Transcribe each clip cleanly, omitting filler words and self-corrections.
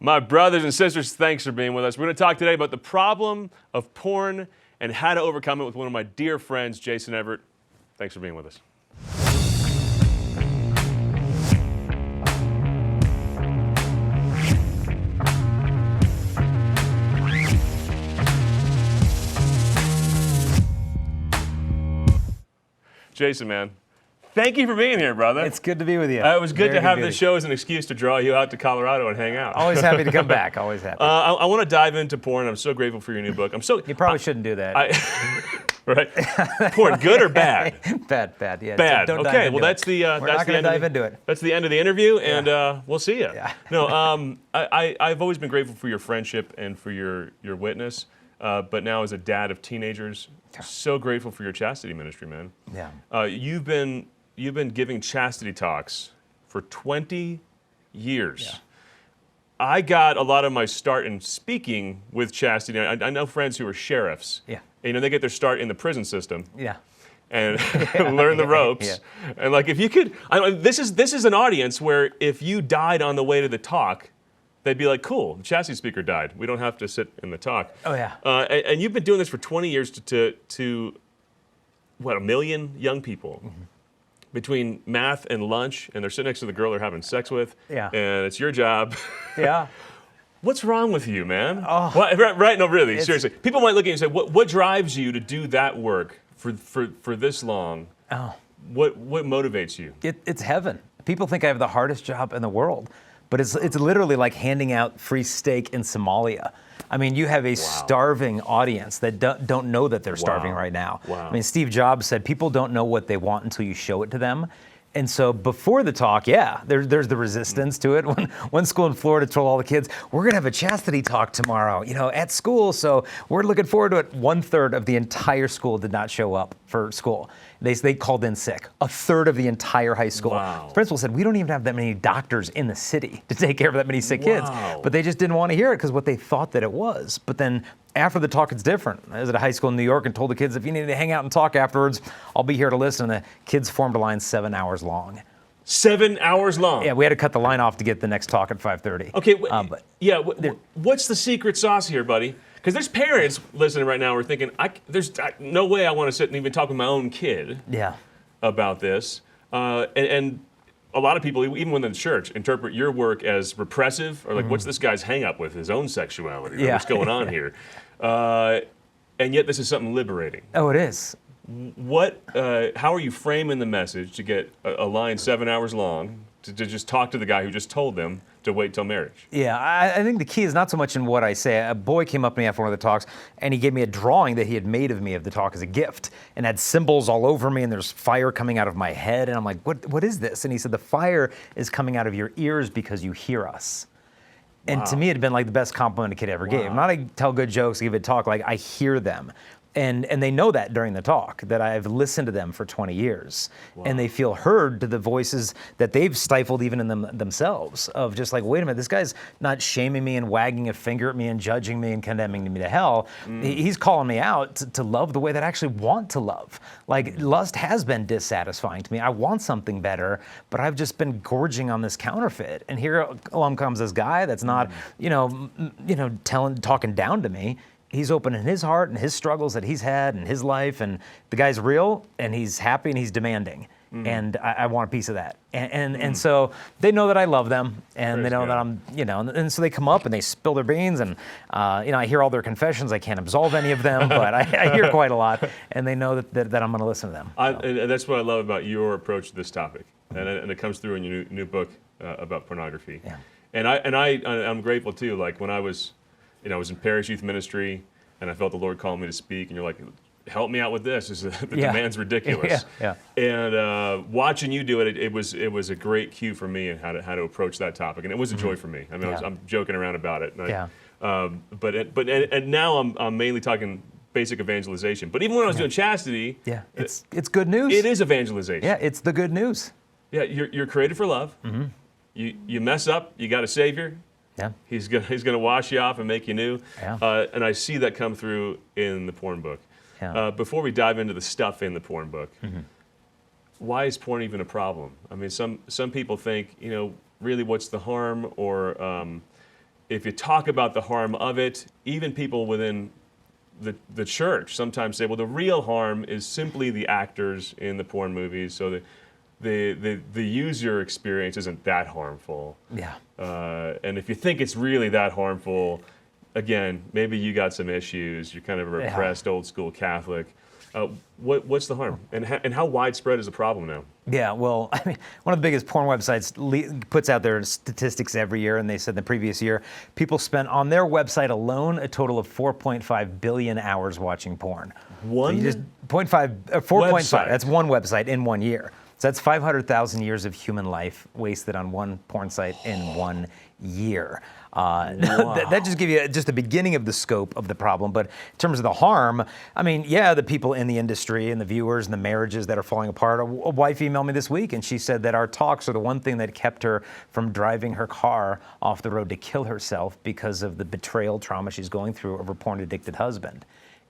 My brothers and sisters, thanks for being with us. We're going to talk today about the problem of porn and how to overcome it with one of my dear friends, Jason Evert. Thanks for being with us. Jason, man, thank you for being here, brother. It's good to be with you. It was good to have this show as an excuse to draw you out to Colorado and hang out. Always happy to come back. Always happy. I want to dive into porn. I'm so grateful for your new book. You probably shouldn't do that. Right? Porn, good or bad? Bad. Yeah. Bad. Don't okay. Well, that's the. We're not going to dive into it. That's the end of the interview, and we'll see you. Yeah. No. I've always been grateful for your friendship and for your witness, but now as a dad of teenagers, so grateful for your chastity ministry, man. Yeah. You've been giving chastity talks for 20 years. Yeah. I got a lot of my start in speaking with chastity. I know friends who are sheriffs. Yeah. And, they get their start in the prison system. Yeah. And learn the ropes. Yeah. And like, if you could, this is an audience where if you died on the way to the talk, they'd be like, cool, the chastity speaker died. We don't have to sit in the talk. Oh, yeah. And you've been doing this for 20 years to what, 1 million young people. Mm-hmm. Between math and lunch, and they're sitting next to the girl they're having sex with, yeah. And it's your job. Yeah. What's wrong with you, man? Oh. Right, no, really, seriously. People might look at you and say, what drives you to do that work for this long? Oh. What motivates you? It's heaven. People think I have the hardest job in the world, but it's literally like handing out free steak in Somalia. I mean, you have a starving audience that don't know that they're starving right now. Wow. I mean, Steve Jobs said people don't know what they want until you show it to them. And so before the talk, there's the resistance to it. One school in Florida told all the kids, we're going to have a chastity talk tomorrow, at school. So we're looking forward to it. 1/3 of the entire school did not show up for school. They called in sick. 1/3 of the entire high school. Wow. The principal said, we don't even have that many doctors in the city to take care of that many sick kids. But they just didn't want to hear it because what they thought that it was. But then after the talk, it's different. I was at a high school in New York and told the kids, if you need to hang out and talk afterwards, I'll be here to listen. And the kids formed a line 7 hours long. 7 hours long? Yeah, we had to cut the line off to get the next talk at 5:30. Okay, what's the secret sauce here, buddy? Because there's parents listening right now who are thinking, there's no way I want to sit and even talk with my own kid about this. And a lot of people, even within the church, interpret your work as repressive, or like, what's this guy's hang up with his own sexuality? What's going on here? And yet this is something liberating. Oh, it is. How are you framing the message to get a line 7 hours long to just talk to the guy who just told them to wait till marriage? Yeah, I think the key is not so much in what I say. A boy came up to me after one of the talks, and he gave me a drawing that he had made of me of the talk as a gift, and had symbols all over me, and there's fire coming out of my head, and I'm like, what is this? And he said, the fire is coming out of your ears because you hear us. And to me, it had been like the best compliment a kid ever gave. Not I tell good jokes, give a talk, like I hear them. And they know that during the talk, that I've listened to them for 20 years. And they feel heard to the voices that they've stifled even in themselves, of just like, wait a minute, this guy's not shaming me and wagging a finger at me and judging me and condemning me to hell. He's calling me out to love the way that I actually want to love. Like, lust has been dissatisfying to me. I want something better, but I've just been gorging on this counterfeit. And here along comes this guy that's not, talking down to me. He's opening his heart and his struggles that he's had in his life, and the guy's real, and he's happy, and he's demanding, and I want a piece of that. And so they know that I love them, and they know that I'm, and so they come up and they spill their beans, and I hear all their confessions. I can't absolve any of them, but I hear quite a lot, and they know that I'm going to listen to them. And that's what I love about your approach to this topic, and it comes through in your new book about pornography. Yeah. And I'm grateful too. Like when I was in Parish Youth Ministry, and I felt the Lord calling me to speak, and you're like, help me out with this. The demand's ridiculous. And watching you do it, it was a great cue for me and how to approach that topic, and it was a joy for me. I mean, I'm joking around about it. And but now I'm mainly talking basic evangelization. But even when I was doing chastity, it's good news. It is evangelization. Yeah, it's the good news. Yeah, you're created for love. Mm-hmm. You mess up, you got a Savior. Yeah. He's gonna wash you off and make you new. Yeah. And I see that come through in the porn book. Yeah. Before we dive into the stuff in the porn book, why is porn even a problem? I mean, some people think, really, what's the harm? Or if you talk about the harm of it, even people within the church sometimes say, well, the real harm is simply the actors in the porn movies, so the user experience isn't that harmful. Yeah. And if you think it's really that harmful, again, maybe you got some issues. You're kind of a repressed old school Catholic. What's the harm? And how widespread is the problem now? Yeah, well, I mean, one of the biggest porn websites puts out their statistics every year, and they said the previous year, people spent on their website alone a total of 4.5 billion hours watching porn. One? So you just 4.5, that's one website in 1 year. So that's 500,000 years of human life wasted on one porn site in 1 year. Wow. That just gives you just the beginning of the scope of the problem. But in terms of the harm, I mean, yeah, the people in the industry and the viewers and the marriages that are falling apart. A wife emailed me this week, and she said that our talks are the one thing that kept her from driving her car off the road to kill herself because of the betrayal trauma she's going through of her porn-addicted husband.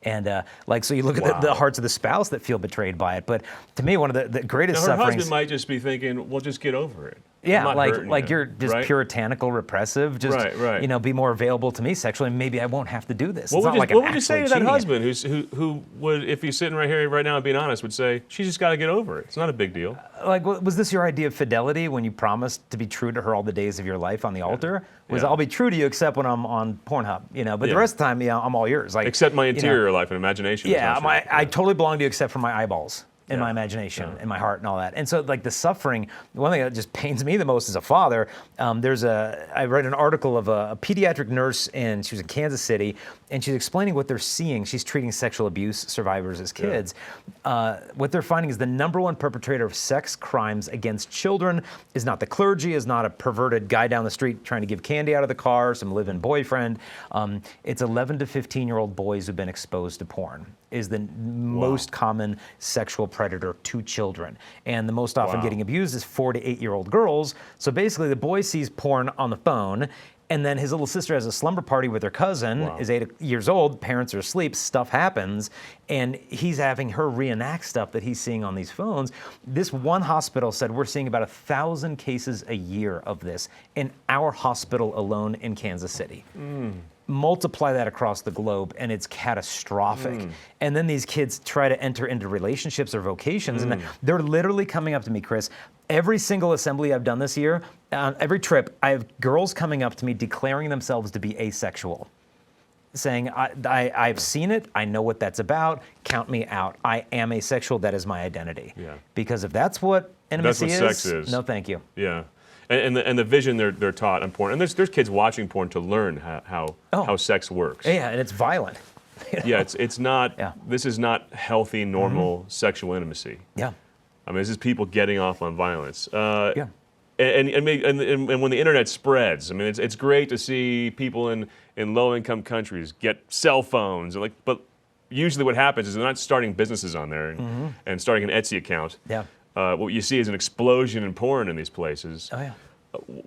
And so you look at the hearts of the spouse that feel betrayed by it. But to me, one of the greatest now, her sufferings. husband might just be thinking, well, just get over it. Yeah, like you're just puritanical, repressive. Just be more available to me sexually. Maybe I won't have to do this. What would you say to that husband who would, if he's sitting right here right now and being honest, would say she's just got to get over it. It's not a big deal. Was this your idea of fidelity when you promised to be true to her all the days of your life on the altar? I'll be true to you except when I'm on Pornhub, but the rest of the time, I'm all yours. Except my interior life and imagination. Yeah, I totally belong to you except for my eyeballs. In my imagination, in my heart, and all that. And so, the suffering, one thing that just pains me the most as a father, I read an article of a pediatric nurse, and she was in Kansas City, and she's explaining what they're seeing. She's treating sexual abuse survivors as kids. What they're finding is the number one perpetrator of sex crimes against children is not the clergy, is not a perverted guy down the street trying to give candy out of the car, some live-in boyfriend. It's 11 to 15-year-old boys who've been exposed to porn. Is the most common sexual predator to children. And the most often getting abused is 4 to 8-year-old girls. So basically the boy sees porn on the phone, and then his little sister has a slumber party with her cousin, is 8 years old, parents are asleep, stuff happens, and he's having her reenact stuff that he's seeing on these phones. This one hospital said we're seeing about 1,000 cases a year of this in our hospital alone in Kansas City. Multiply that across the globe, and it's catastrophic. And then these kids try to enter into relationships or vocations, and they're literally coming up to me, Chris. Every single assembly I've done this year, every trip, I have girls coming up to me declaring themselves to be asexual, saying, I've seen it, I know what that's about, count me out. I am asexual, that is my identity. Because if that's what intimacy sex is, no thank you. Yeah. And the vision they're taught on porn, and there's kids watching porn to learn how sex works. Yeah, and it's violent. It's not. This is not healthy, normal sexual intimacy. Yeah. I mean, this is people getting off on violence. And when the internet spreads, I mean, it's great to see people in low-income countries get cell phones, but usually what happens is they're not starting businesses on there and starting an Etsy account. What you see is an explosion in porn in these places.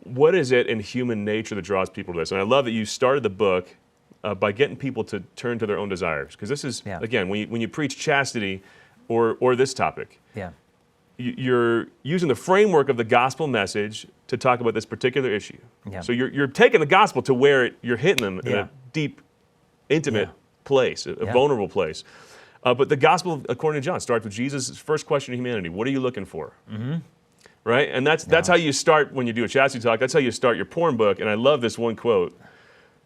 What is it in human nature that draws people to this? And I love that you started the book by getting people to turn to their own desires. Because this is, again, when you preach chastity or this topic, you're using the framework of the gospel message to talk about this particular issue. So you're taking the gospel to where you're hitting them in a deep, intimate place, a vulnerable place. But the gospel, according to John, starts with Jesus' first question to humanity. What are you looking for? Right? And that's how you start when you do a chastity talk. That's how you start your porn book. And I love this one quote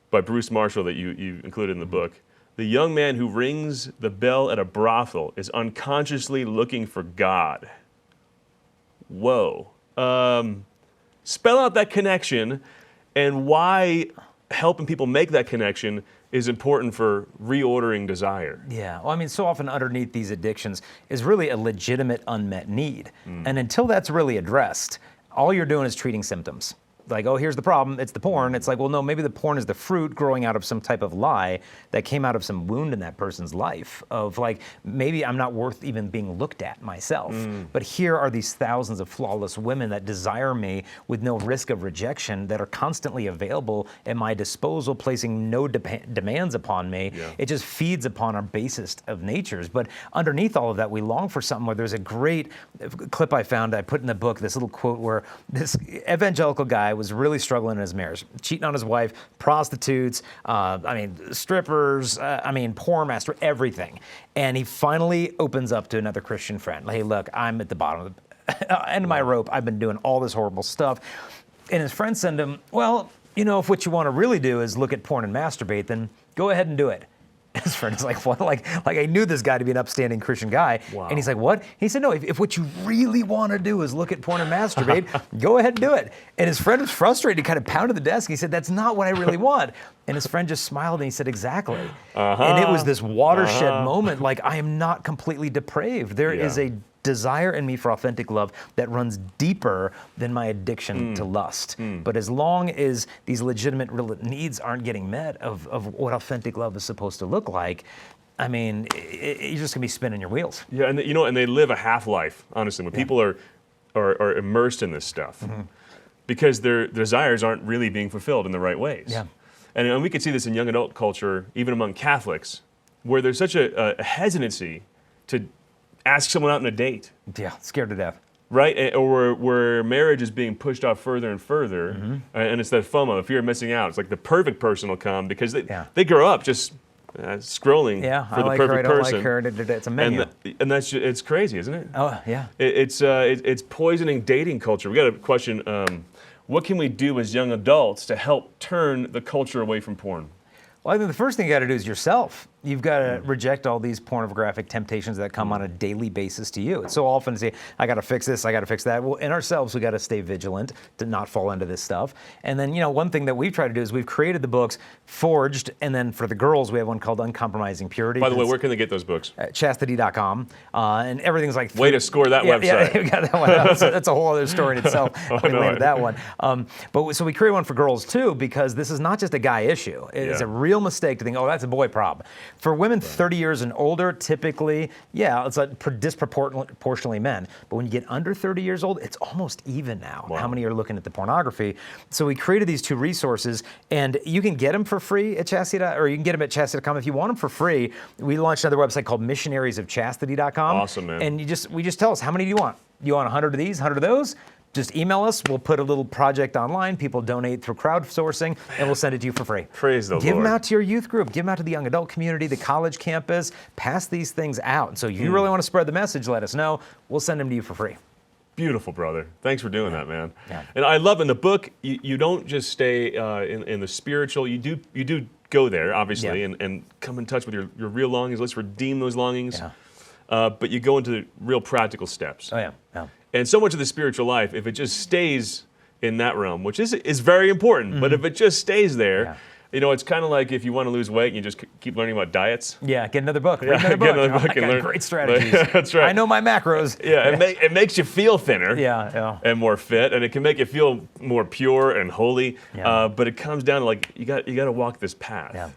by Bruce Marshall that you included in the book. The young man who rings the bell at a brothel is unconsciously looking for God. Whoa. Spell out that connection and why helping people make that connection is important for reordering desire. Yeah, well, I mean, so often underneath these addictions is really a legitimate unmet need. And until that's really addressed, all you're doing is treating symptoms. Like, oh, here's the problem, it's the porn. It's like, well, no, maybe the porn is the fruit growing out of some type of lie that came out of some wound in that person's life of like, maybe I'm not worth even being looked at myself. But here are these thousands of flawless women that desire me with no risk of rejection that are constantly available at my disposal, placing no demands upon me. It just feeds upon our basest of natures. But underneath all of that, we long for something where there's a great clip I found, I put in the book, this little quote where this evangelical guy was really struggling in his marriage, cheating on his wife, prostitutes, strippers, porn master, everything. And he finally opens up to another Christian friend. Hey, look, I'm at the bottom of the end of my rope. I've been doing all this horrible stuff. And his friend sent him, well, if what you want to really do is look at porn and masturbate, then go ahead and do it. His friend is like, what? Like I knew this guy to be an upstanding Christian guy. Wow. And he's like, what? He said, no, if what you really want to do is look at porn and masturbate, go ahead and do it. And his friend was frustrated. He kind of pounded the desk. He said, that's not what I really want. And his friend just smiled and he said, exactly. And it was this watershed moment. Like, I am not completely depraved. There is a desire in me for authentic love that runs deeper than my addiction to lust. But as long as these legitimate real needs aren't getting met of what authentic love is supposed to look like, you're just gonna be spinning your wheels. Yeah, and and they live a half-life, honestly, when people are immersed in this stuff, because their desires aren't really being fulfilled in the right ways. Yeah. And we could see this in young adult culture, even among Catholics, where there's such a hesitancy to ask someone out on a date. Yeah, scared to death. Right? Or where marriage is being pushed off further and further, and it's that FOMO, the fear of missing out. It's like the perfect person will come because they grow up just scrolling for the perfect person. I don't like her. It's a menu. And that's just, it's crazy, isn't it? Oh, yeah. It's poisoning dating culture. We got a question, what can we do as young adults to help turn the culture away from porn? Well, I think the first thing you got to do is yourself. You've got to reject all these pornographic temptations that come on a daily basis to you. It's so often to say, I got to fix this, I got to fix that. Well, in ourselves, we got to stay vigilant to not fall into this stuff. And then, one thing that we've tried to do is we've created the books Forged, and then for the girls, we have one called Uncompromising Purity. By the way, where can they get those books? Chastity.com. And everything's like... Way to score that website. Yeah, we got that one. That's a whole other story in itself. We landed that one. So we created one for girls, too, because this is not just a guy issue. It's a real mistake to think, oh, that's a boy problem. For women 30 years and older, typically, it's disproportionately men. But when you get under 30 years old, it's almost even now. Wow. How many are looking at the pornography? So we created these two resources, and you can get them for free at Chastity, or you can get them at Chastity.com. If you want them for free, we launched another website called missionariesofchastity.com. Awesome, man. And we just tell us, how many do you want? You want 100 of these, 100 of those? Just email us. We'll put a little project online. People donate through crowdsourcing, and we'll send it to you for free. Praise the Lord. Give them out to your youth group. Give them out to the young adult community, the college campus. Pass these things out. And so if you really want to spread the message, let us know. We'll send them to you for free. Beautiful, brother. Thanks for doing that, man. Yeah. And I love in the book, you don't just stay in the spiritual. You do go there, obviously, and come in touch with your real longings. Let's redeem those longings. Yeah. But you go into real practical steps. Oh, yeah. Yeah. And so much of the spiritual life, if it just stays in that realm, which is very important, but if it just stays there, it's kind of like if you want to lose weight and you just keep learning about diets. Yeah, get another book. Read another book. Get another book and learn great strategies. That's right. I know my macros. Yeah, it makes you feel thinner. Yeah. And more fit, and it can make you feel more pure and holy. Yeah. But it comes down to like you got to walk this path. Yeah.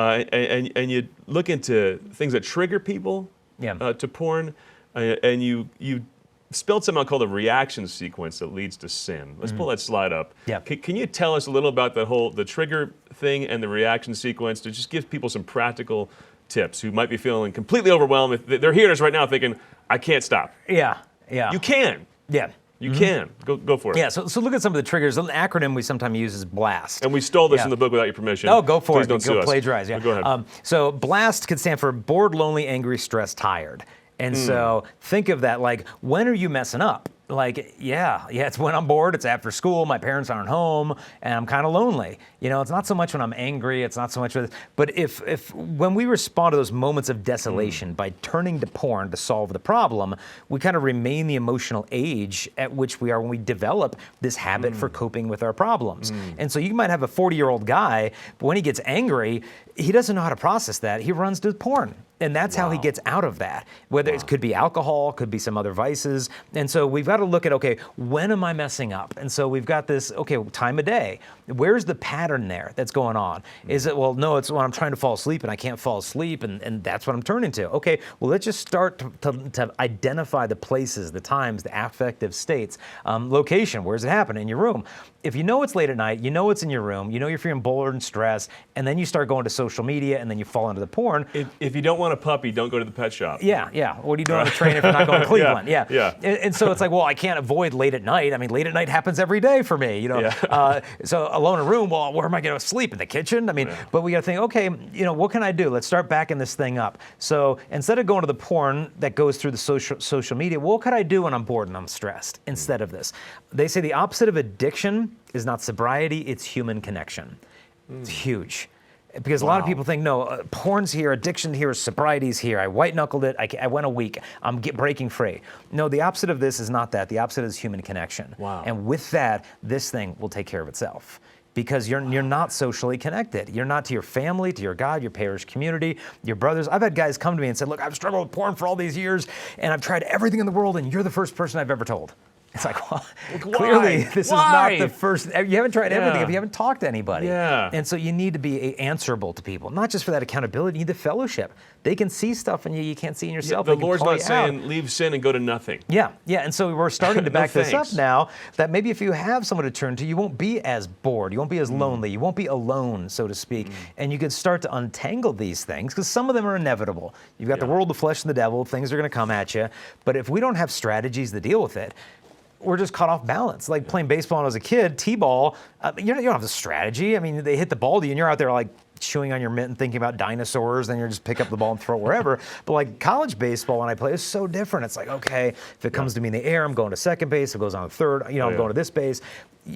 And you look into things that trigger people to porn, and you spelled something called a reaction sequence that leads to sin. Let's pull that slide up. Yeah. Can you tell us a little about the trigger thing and the reaction sequence to just give people some practical tips who might be feeling completely overwhelmed? They're hearing us right now thinking, I can't stop. Yeah. You can. Yeah. You can. Go for it. Yeah, so look at some of the triggers. An acronym we sometimes use is BLAST. And we stole this in the book without your permission. Oh, go for Please it. Don't sue us. Plagiarize. Yeah. Go ahead. So BLAST could stand for bored, lonely, angry, stressed, tired. And so think of that like, when are you messing up? Like, it's when I'm bored, it's after school, my parents aren't home, and I'm kind of lonely. It's not so much when I'm angry, it's not so much but if when we respond to those moments of desolation by turning to porn to solve the problem, we kind of remain the emotional age at which we are when we develop this habit for coping with our problems. And so you might have a 40-year-old guy, but when he gets angry, he doesn't know how to process that. He runs to porn. And that's how he gets out of that. Whether it could be alcohol, could be some other vices. And so we've got to look at, okay, when am I messing up? And so we've got this, time of day. Where's the pattern there that's going on? Is it, well, no, it's when I'm trying to fall asleep and I can't fall asleep and that's what I'm turning to. Okay, well, let's just start to identify the places, the times, the affective states. Location, where's it happening? In your room. If you know it's late at night, you know it's in your room, you know you're feeling bored and stressed, and then you start going to social media and then you fall into the porn. If you don't want want a puppy, don't go to the pet shop. Yeah, yeah. What are you doing on the train if you're not going to Cleveland? Yeah. And so it's like, well, I can't avoid late at night. I mean, late at night happens every day for me, you know. Yeah. So alone in a room, well, where am I going to sleep? In the kitchen? I mean, but we got to think, okay, you know, what can I do? Let's start backing this thing up. So instead of going to the porn that goes through the social media, what could I do when I'm bored and I'm stressed instead of this? They say the opposite of addiction is not sobriety, it's human connection. It's huge. Because a lot of people think, no, porn's here, addiction here, sobriety's here. I white-knuckled it, I went a week, I'm breaking free. No, the opposite of this is not that. The opposite is human connection. Wow. And with that, this thing will take care of itself. Because you're not socially connected. You're not to your family, to your God, your parish community, your brothers. I've had guys come to me and said, look, I've struggled with porn for all these years, and I've tried everything in the world, and you're the first person I've ever told. It's like, well, clearly this is not the first. You haven't tried everything if you haven't talked to anybody. Yeah. And so you need to be answerable to people, not just for that accountability, you need the fellowship. They can see stuff in you can't see in yourself. The Lord's not saying leave sin and go to nothing. Yeah, yeah. And so we're starting to back this up thanks. now, that maybe if you have someone to turn to, you won't be as bored, you won't be as lonely, you won't be alone, so to speak. And you can start to untangle these things, because some of them are inevitable. You've got the world, the flesh, and the devil. Things are going to come at you. But if we don't have strategies to deal with it, we're just caught off balance. Like playing baseball when I was a kid, T-ball, you don't have the strategy. I mean, they hit the ball to you and you're out there like chewing on your mitt and thinking about dinosaurs, then you just pick up the ball and throw it wherever. But like college baseball when I play is so different. It's like, okay, if it comes to me in the air, I'm going to second base, if it goes on to third, I'm going to this base.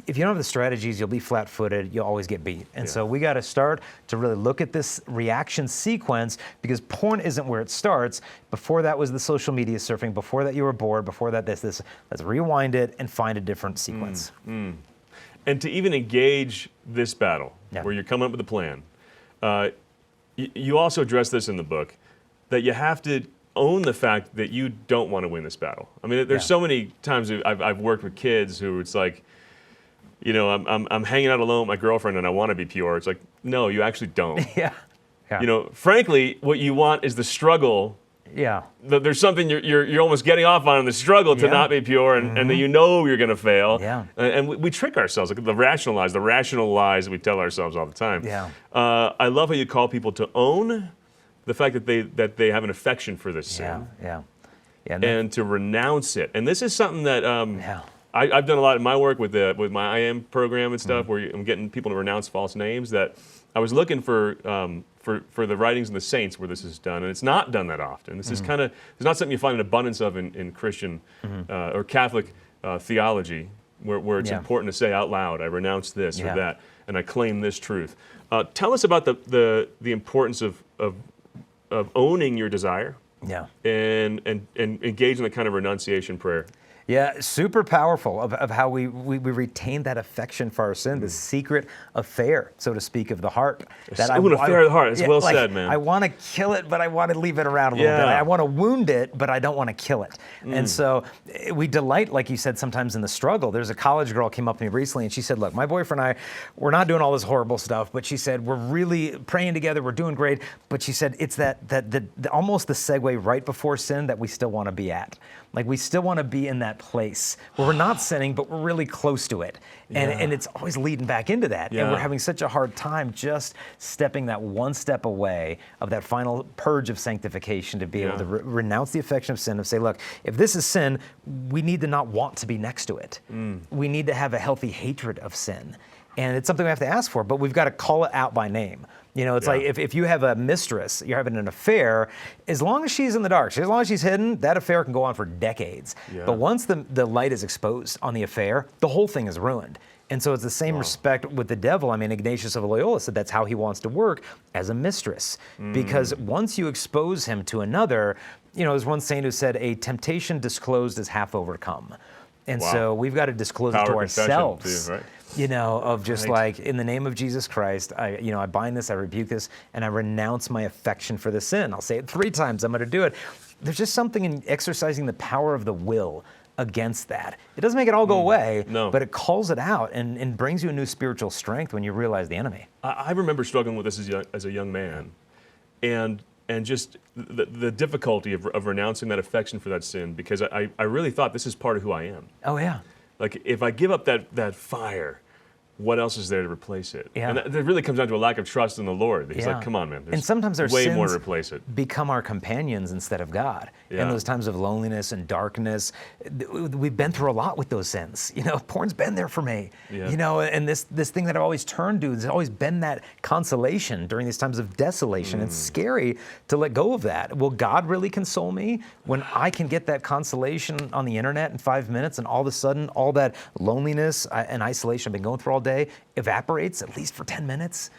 If you don't have the strategies, you'll be flat-footed, you'll always get beat. And so we got to start to really look at this reaction sequence, because porn isn't where it starts. Before that was the social media surfing, before that you were bored, before that this. Let's rewind it and find a different sequence. And to even engage this battle, where you're coming up with a plan, you also address this in the book, that you have to own the fact that you don't want to win this battle. I mean, there's so many times I've worked with kids who it's like, you know, I'm hanging out alone with my girlfriend and I want to be pure. It's like, no, you actually don't. Yeah. You know, frankly, what you want is the struggle. Yeah. There's something you're almost getting off on in the struggle to not be pure, and that you know you're going to fail. Yeah. And we trick ourselves, like the rational lies that we tell ourselves all the time. Yeah. I love how you call people to own the fact that they have an affection for this sin. Yeah. And to renounce it. And this is something that I've done a lot in my work with my IM program and stuff, where I'm getting people to renounce false names. That I was looking for the writings of the saints where this is done, and it's not done that often. This is it's not something you find an abundance of in Christian or Catholic theology, where it's important to say out loud, I renounce this or that, and I claim this truth. Tell us about the importance of owning your desire, and engage in the kind of renunciation prayer. Yeah, super powerful of how we retain that affection for our sin, the secret affair, so to speak, of the heart. An affair of the heart. It's well said, man. I want to kill it, but I want to leave it around a little bit. I want to wound it, but I don't want to kill it. And so we delight, like you said, sometimes in the struggle. There's a college girl came up to me recently, and she said, look, my boyfriend and I, we're not doing all this horrible stuff, but she said, we're really praying together, we're doing great. But she said, it's that almost the segue right before sin that we still want to be at. Like we still want to be in that place where we're not sinning, but we're really close to it. And it's always leading back into that. And we're having such a hard time just stepping that one step away of that final purge of sanctification to be able to renounce the affection of sin and say, look, if this is sin, we need to not want to be next to it. We need to have a healthy hatred of sin. And it's something we have to ask for, but we've got to call it out by name. You know, it's like if you have a mistress, you're having an affair, as long as she's in the dark, as long as she's hidden, that affair can go on for decades. But once the light is exposed on the affair, the whole thing is ruined. And so it's the same respect with the devil. I mean, Ignatius of Loyola said that's how he wants to work, as a mistress. Because once you expose him to another, you know, there's one saint who said, a temptation disclosed is half overcome. And so we've got to disclose it to ourselves. Too, right? You know, of just like, in the name of Jesus Christ, I bind this, I rebuke this, and I renounce my affection for the sin. I'll say it 3 times, I'm going to do it. There's just something in exercising the power of the will against that. It doesn't make it all go away, but it calls it out and brings you a new spiritual strength when you realize the enemy. I remember struggling with this as a young man, and just the difficulty of renouncing that affection for that sin, because I really thought this is part of who I am. Oh, yeah. Like, if I give up that fire, what else is there to replace it? Yeah. And that really comes down to a lack of trust in the Lord. He's like, come on, man. And sometimes our way sins more to replace it. become our companions instead of God. Yeah. In those times of loneliness and darkness, we've been through a lot with those sins. Porn's been there for me. Yeah. And this thing that I've always turned to has always been that consolation during these times of desolation. It's scary to let go of that. Will God really console me when I can get that consolation on the internet in 5 minutes, and all of a sudden all that loneliness and isolation I've been going through all day evaporates at least for 10 minutes?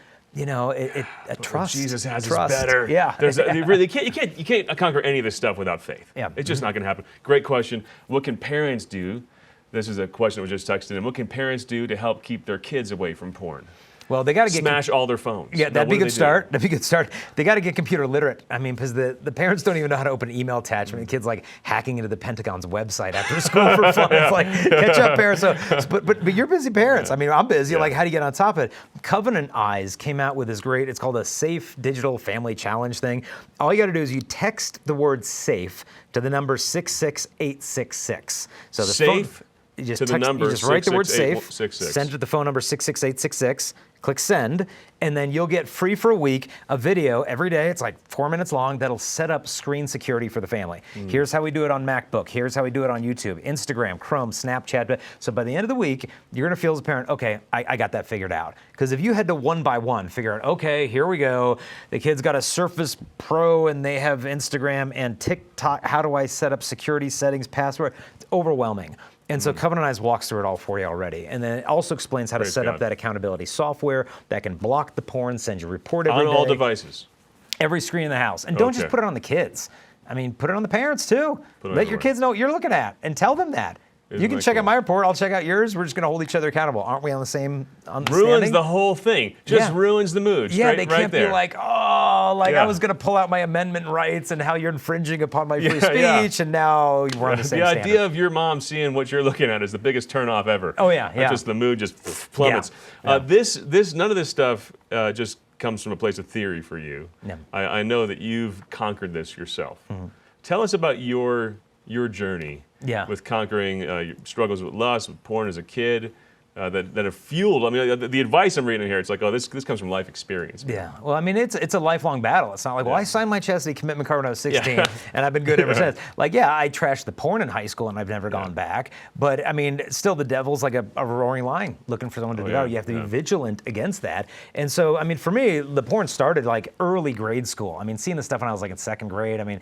Trust. Jesus has trust. is better. Yeah. You can't conquer any of this stuff without faith. Yeah. It's just not going to happen. Great question. What can parents do? This is a question that was just texted in. What can parents do to help keep their kids away from porn? Well, they got to smash all their phones. Yeah, that'd be a good start. That'd be a good start. They got to get computer literate. I mean, because the parents don't even know how to open an email attachment. The kid's like hacking into the Pentagon's website after school for fun. It's like, catch up, parents. But you're busy parents. I mean, I'm busy. Like, how do you get on top of it? Covenant Eyes came out with this great, it's called a Safe Digital Family Challenge thing. All you got to do is you text the word safe to the number 66866. So the safe. You just to the number, you just write the word safe, 66866. send it to the phone number 66866, click send, and then you'll get free for a week a video every day. It's like 4 minutes long that'll set up screen security for the family. Here's how we do it on MacBook. Here's how we do it on YouTube, Instagram, Chrome, Snapchat. So by the end of the week, you're gonna feel as a parent, okay, I got that figured out. Because if you had to one by one figure out, okay, here we go, the kid's got a Surface Pro and they have Instagram and TikTok, how do I set up security settings, password? It's overwhelming. And so Covenant Eyes walks through it all for you already. And then it also explains how to set up that accountability software that can block the porn, send you a report every day. On all devices. Every screen in the house. And don't just put it on the kids. I mean, put it on the parents too. Let your kids know what you're looking at and tell them that. You can check out my report, I'll check out yours. We're just going to hold each other accountable. Aren't we on the same understanding? Ruins the whole thing. Just ruins the mood. Yeah, they can't be like, I was going to pull out my amendment rights and how you're infringing upon my free speech, and now we're on the same standard. The idea of your mom seeing what you're looking at is the biggest turnoff ever. Oh, yeah, yeah. Just the mood just plummets. None of this stuff just comes from a place of theory for you. Yeah. I know that you've conquered this yourself. Tell us about your journey with conquering your struggles with lust, with porn as a kid, that have fueled. I mean, the advice I'm reading here, it's like, this comes from life experience. Yeah. Well, I mean, it's a lifelong battle. It's not like, well, I signed my chastity commitment card when I was 16, and I've been good ever since. Like, I trashed the porn in high school, and I've never gone back. But I mean, still, the devil's like a roaring lion looking for someone to devour. You have to be vigilant against that. And so, I mean, for me, the porn started like early grade school. I mean, seeing the stuff when I was like in second grade. I mean,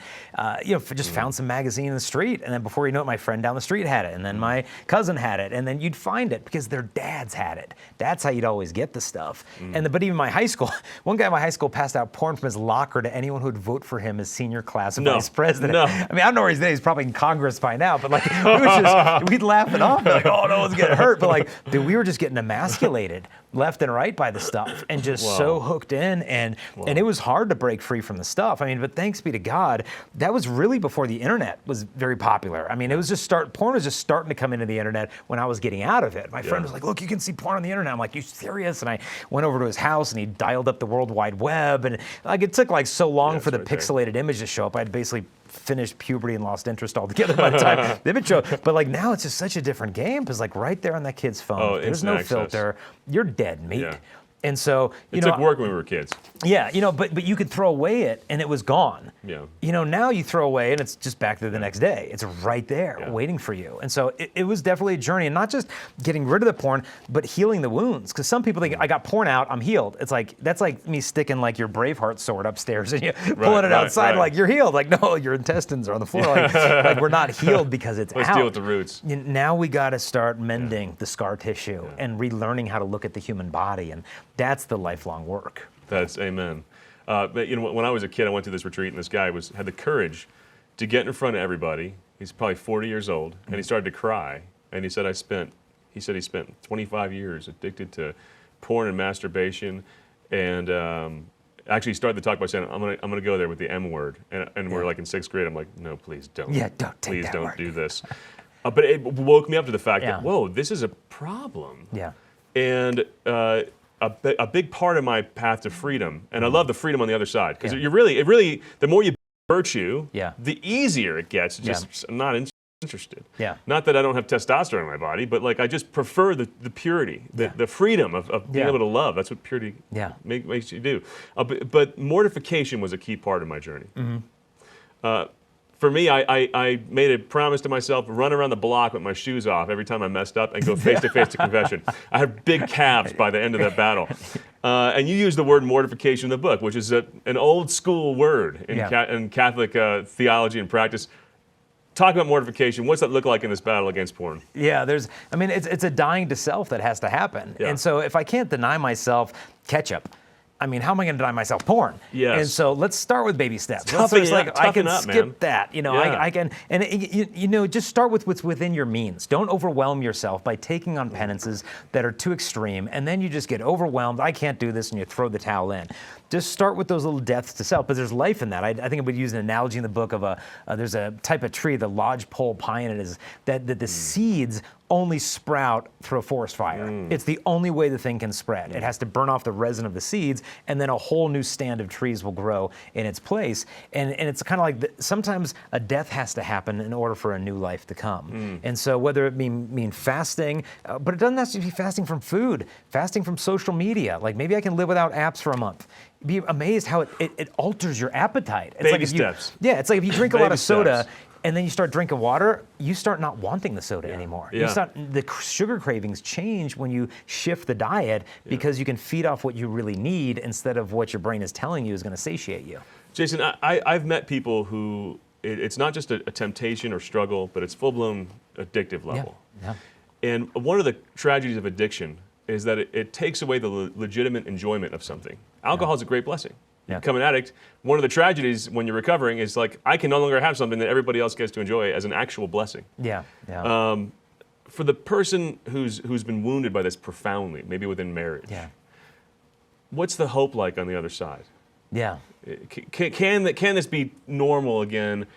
just found some magazine in the street, and then before you know it, my friend down the street had it, and then my cousin had it, and then you'd find it because their dads had it. That's how you'd always get the stuff. But even my high school, one guy in my high school passed out porn from his locker to anyone who would vote for him as senior class vice president. I mean, I don't know where he's at. He's probably in Congress by now, but like, we'd laugh it off. Like, oh, no one's getting hurt. But like, dude, we were just getting emasculated left and right by the stuff and just so hooked in. And it was hard to break free from the stuff. I mean, but thanks be to God, that was really before the internet was very popular. I mean, it was just porn was just starting to come into the internet when I was getting out of it. My friend was like, look, you can see porn on the internet. I'm like, you serious? And I went over to his house and he dialed up the World Wide Web. And like, it took like so long for the pixelated image to show up. I'd basically finished puberty and lost interest altogether by the time the image showed. But like now it's just such a different game because like right there on that kid's phone, there's no filter. You're dead meat. And so, it took work when we were kids. Yeah, but you could throw away it and it was gone. Yeah. Now you throw away and it's just back there the next day. It's right there waiting for you. And so it was definitely a journey, and not just getting rid of the porn, but healing the wounds. Because some people think, I got porn out, I'm healed. It's like, that's like me sticking like your Braveheart sword upstairs and you pulling it outside like you're healed. Like, no, your intestines are on the floor. Like we're not healed because it's Let's out. deal with the roots. Now we got to start mending the scar tissue and relearning how to look at the human body. And that's the lifelong work. That's amen. But when I was a kid, I went to this retreat, and this guy had the courage to get in front of everybody. He's probably 40 years old, and he started to cry. And he said, he spent 25 years addicted to porn and masturbation, and actually started the talk by saying, I'm gonna go there with the M word. And we're like in 6th grade. I'm like, no, please don't. Yeah, don't take please that don't word. do this. But it woke me up to the fact that, whoa, this is a problem. Yeah. And a big part of my path to freedom, and I love the freedom on the other side, because the more you virtue, the easier it gets. It's just not interested. Yeah. Not that I don't have testosterone in my body, but like I just prefer the purity, the freedom of being able to love. That's what purity makes you do. But mortification was a key part of my journey. For me, I made a promise to myself, run around the block with my shoes off every time I messed up and go face-to-face to confession. I had big calves by the end of that battle. And you use the word mortification in the book, which is an old school word in Catholic theology and practice. Talk about mortification. What's that look like in this battle against porn? Yeah, it's a dying to self that has to happen. Yeah. And so if I can't deny myself ketchup, I mean, how am I going to deny myself porn? Yes. And so let's start with baby steps. I can skip that. You know, I can, and just start with what's within your means. Don't overwhelm yourself by taking on penances that are too extreme, and then you just get overwhelmed. I can't do this, and you throw the towel in. Just start with those little deaths to self, but there's life in that. I think I would use an analogy in the book of there's a type of tree, the lodgepole pine, it is that the seeds only sprout through a forest fire. It's the only way the thing can spread. It has to burn off the resin of the seeds, and then a whole new stand of trees will grow in its place. And it's kind of like sometimes a death has to happen in order for a new life to come. And so whether it mean fasting, but it doesn't have to be fasting from food, fasting from social media. Like maybe I can live without apps for a month. Be amazed how it alters your appetite. It's baby steps. It's like if you drink a lot of soda, and then you start drinking water, you start not wanting the soda anymore. Yeah. The sugar cravings change when you shift the diet because you can feed off what you really need instead of what your brain is telling you is going to satiate you. Jason, I've met people who, it's not just a temptation or struggle, but it's full-blown addictive level. Yeah. And one of the tragedies of addiction is that it takes away the legitimate enjoyment of something. Alcohol is a great blessing. You become an addict. One of the tragedies when you're recovering is like, I can no longer have something that everybody else gets to enjoy as an actual blessing. For the person who's been wounded by this profoundly, maybe within marriage, what's the hope like on the other side? Yeah. Can this be normal again,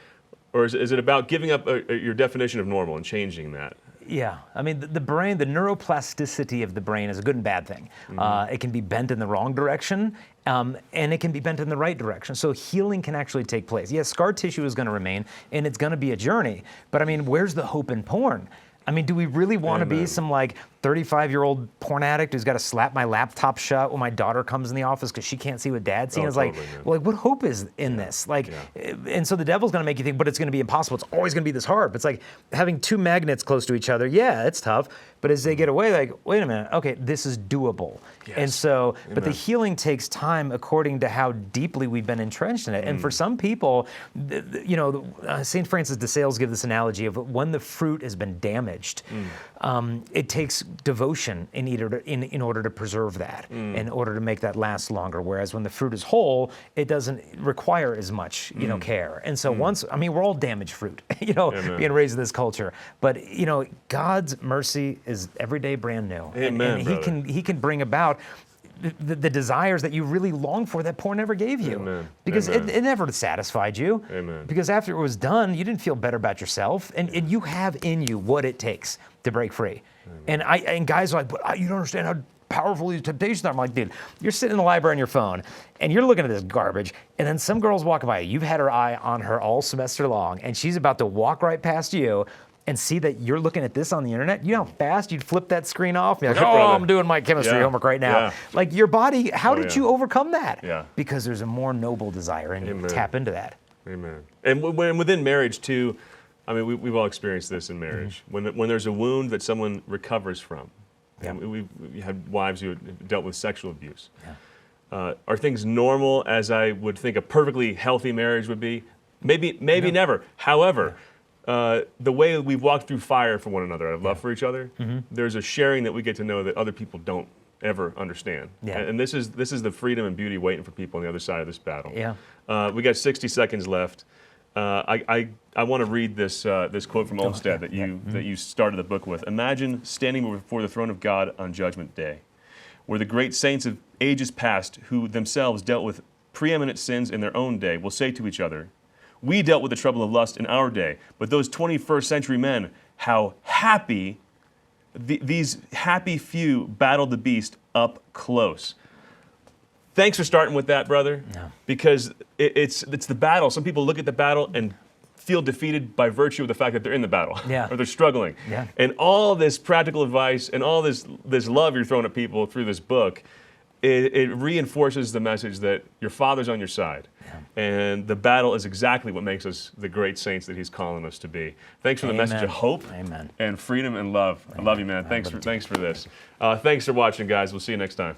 or is it about giving up your definition of normal and changing that? Yeah, I mean, the brain, the neuroplasticity of the brain is a good and bad thing. It can be bent in the wrong direction, and it can be bent in the right direction. So healing can actually take place. Yes, scar tissue is going to remain, and it's going to be a journey. But I mean, where's the hope in porn? I mean, do we really want to be some like 35-year-old porn addict who's got to slap my laptop shut when my daughter comes in the office because she can't see what dad's seeing? It's like, well, what hope is in this? Like, and so the devil's going to make you think, but it's going to be impossible. It's always going to be this hard. But it's like having two magnets close to each other. Yeah, it's tough. But as they get away, like, wait a minute, okay, this is doable. Yes. And so, but the healing takes time according to how deeply we've been entrenched in it. And for some people, St. Francis de Sales gives this analogy of when the fruit has been damaged, it takes devotion in order to preserve that, in order to make that last longer. Whereas when the fruit is whole, it doesn't require as much, care. And so we're all damaged fruit, being raised in this culture. But God's mercy is every day brand new. Amen, and He can bring about the desires that you really long for that porn never gave you. Amen. Because it never satisfied you. Amen. Because after it was done, you didn't feel better about yourself, and you have in you what it takes to break free. And guys are like, but you don't understand how powerful these temptations are. I'm like, dude, you're sitting in the library on your phone, and you're looking at this garbage, and then some girl's walking by you. You've had her eye on her all semester long, and she's about to walk right past you and see that you're looking at this on the internet. You know how fast you'd flip that screen off? You're like, I'm doing my chemistry homework right now. Like your body, how did you overcome that? Because there's a more noble desire in you. Tap into that. Amen. And when within marriage too, I mean, we've all experienced this in marriage. When there's a wound that someone recovers from, and we had wives who had dealt with sexual abuse. Are things normal as I would think a perfectly healthy marriage would be? Maybe never. However, the way we've walked through fire for one another out of love for each other, there's a sharing that we get to know that other people don't ever understand. And this is the freedom and beauty waiting for people on the other side of this battle. We got 60 seconds left. I want to read this quote from Olmsted that you started the book with. Imagine standing before the throne of God on Judgment Day, where the great saints of ages past, who themselves dealt with preeminent sins in their own day, will say to each other, "We dealt with the trouble of lust in our day, but those 21st century men, how happy these happy few battled the beast up close." Thanks for starting with that, brother, because it's the battle. Some people look at the battle and feel defeated by virtue of the fact that they're in the battle or they're struggling. Yeah. And all this practical advice and all this love you're throwing at people through this book, it reinforces the message that your Father's on your side. And the battle is exactly what makes us the great saints that he's calling us to be. Thanks for the message of hope and freedom and love. I love you, man. Thanks for this. Thanks for watching, guys. We'll see you next time.